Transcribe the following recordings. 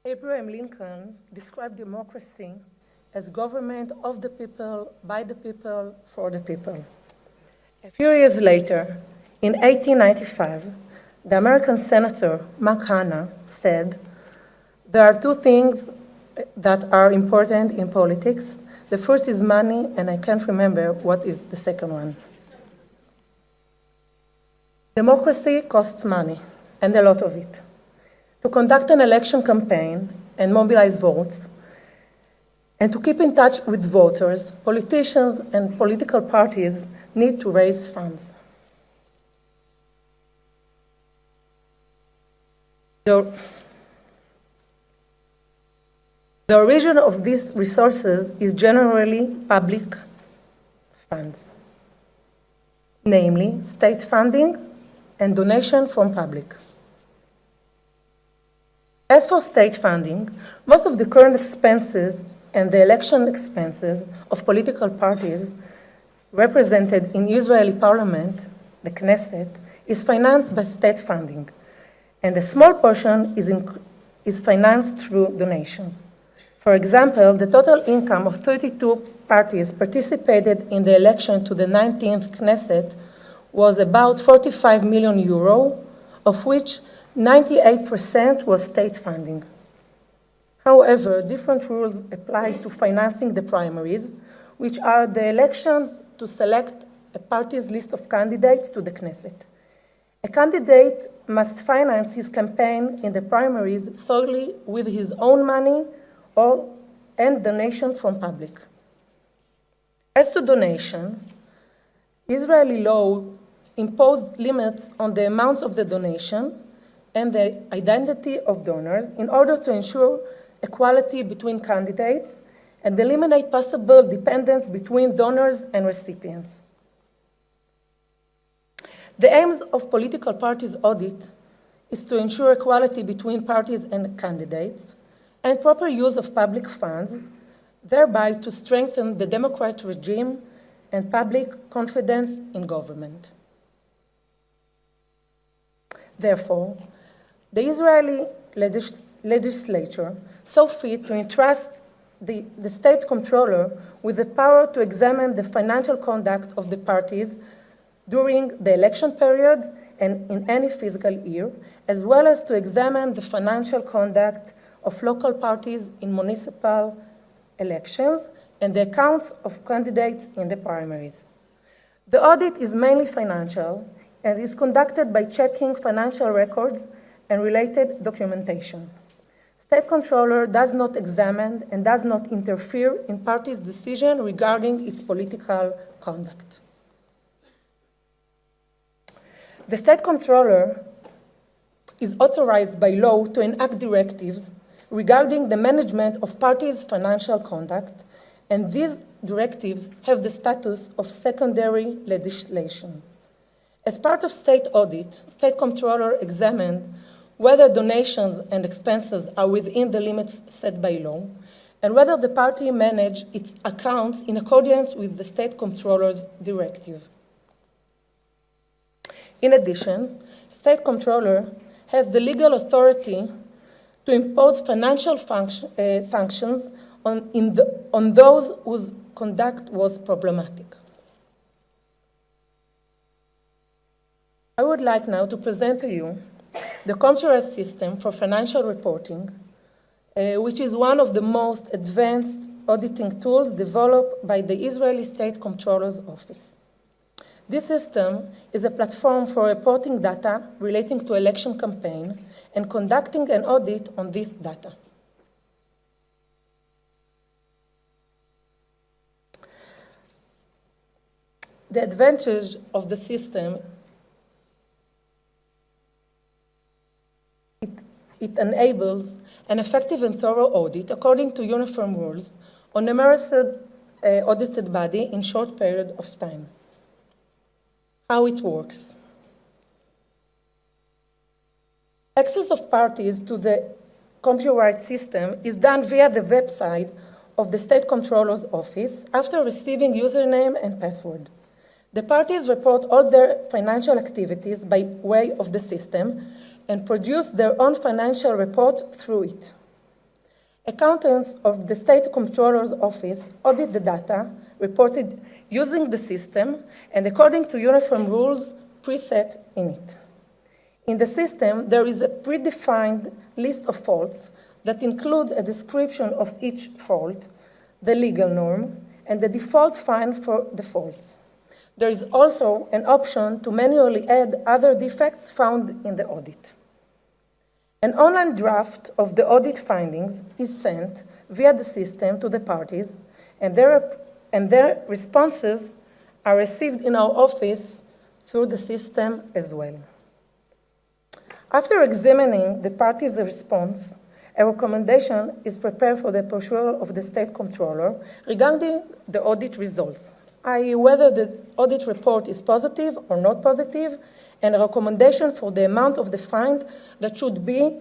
Abraham Lincoln described democracy as government of the people, by the people, for the people. A few years later, in 1895, the American Senator Mark Hanna said, "There are two things that are important in politics. The first is money, and I can't remember what is the second one." Democracy costs money, and a lot of it. To conduct an election campaign and mobilize votes, and to keep in touch with voters, politicians and political parties need to raise funds. The origin of these resources is generally public funds, namely state funding and donation from public. As for state funding, most of the current expenses and the election expenses of political parties represented in Israeli parliament, the Knesset, is financed by state funding, and a small portion is financed through donations. For example, the total income of 32 parties participated in the election to the 19th Knesset was about 45 million euro, of which 98% was state funding. However, different rules apply to financing the primaries, which are the elections to select a party's list of candidates to the Knesset. A candidate must finance his campaign in the primaries solely with his own money and donation from public. As to donation, Israeli law imposed limits on the amounts of the donation and the identity of donors in order to ensure equality between candidates and eliminate possible dependence between donors and recipients. The aims of political parties audit is to ensure equality between parties and candidates and proper use of public funds, thereby to strengthen the democratic regime and public confidence in government. Therefore, the Israeli legislature saw fit to entrust the state comptroller with the power to examine the financial conduct of the parties during the election period and in any fiscal year, as well as to examine the financial conduct of local parties in municipal elections and the accounts of candidates in the primaries. The audit is mainly financial and is conducted by checking financial records and related documentation. State Comptroller does not examine and does not interfere in parties' decision regarding its political conduct. The State Comptroller is authorized by law to enact directives regarding the management of parties' financial conduct, and these directives have the status of secondary legislation. As part of state audit, State Comptroller examined whether donations and expenses are within the limits set by law, and whether the party managed its accounts in accordance with the State Comptroller's directive. In addition, State Comptroller has the legal authority to impose financial sanctions on those whose conduct was problematic. I would like now to present to you the computerized system for financial reporting, which is one of the most advanced auditing tools developed by the Israeli State Comptroller's Office. This system is a platform for reporting data relating to election campaign and conducting an audit on this data. The advantage of the system, it enables an effective and thorough audit according to uniform rules on numerous audited body in short period of time. How it works. Access of parties to the computerized system is done via the website of the State Comptroller's Office after receiving username and password. The parties report all their financial activities by way of the system and produce their own financial report through it. Accountants of the State Comptroller's Office audit the data reported using the system and according to uniform rules preset in it. In the system, there is a predefined list of faults that includes a description of each fault, the legal norm, and the default fine for the faults. There is also an option to manually add other defects found in the audit. An online draft of the audit findings is sent via the system to the parties, and their responses are received in our office through the system as well. After examining the parties' response, a recommendation is prepared for the approval of the State Comptroller regarding the audit results, i.e. whether the audit report is positive or not positive, and a recommendation for the amount of the fine that should be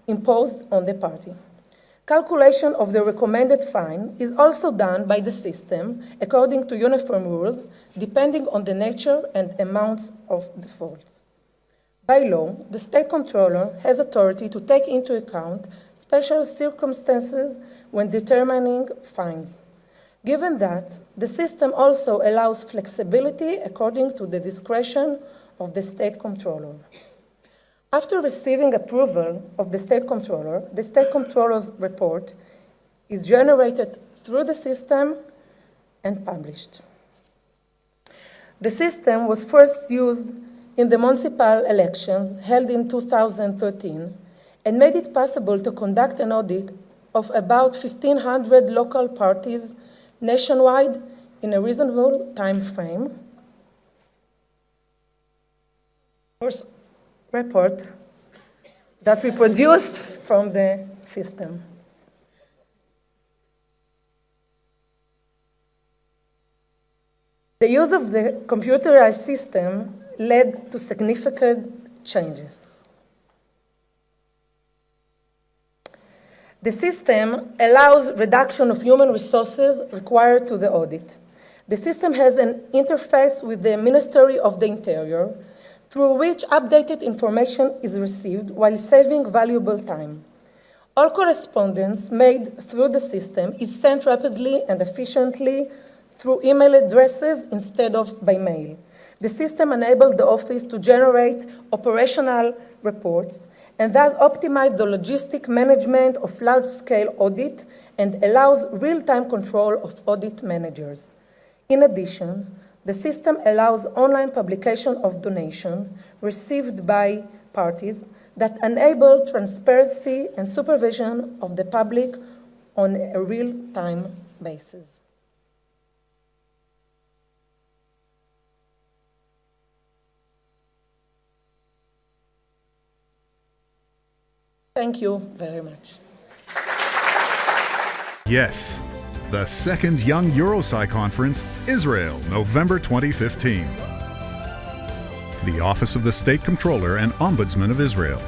imposed on the party. Calculation of the recommended fine is also done by the system according to uniform rules, depending on the nature and amounts of the faults. By law, the State Comptroller has authority to take into account special circumstances when determining fines. Given that, the system also allows flexibility according to the discretion of the State Comptroller. After receiving approval of the State Comptroller, the State Comptroller's report is generated through the system and published. The system was first used in the municipal elections held in 2013 and made it possible to conduct an audit of about 1,500 local parties nationwide in a reasonable time frame. First report that we produced from the system. The use of the computerized system led to significant changes. The system allows reduction of human resources required to the audit. The system has an interface with the Ministry of the Interior, through which updated information is received while saving valuable time. All correspondence made through the system is sent rapidly and efficiently through email addresses instead of by mail. The system enables the office to generate operational reports and thus optimize the logistic management of large-scale audit and allows real-time control of audit managers. In addition, the system allows online publication of donation received by parties that enable transparency and supervision of the public on a real-time basis. Thank you very much. Yes, the second Young EuroSAI Conference, Israel, November 2015. The Office of the State Comptroller and Ombudsman of Israel.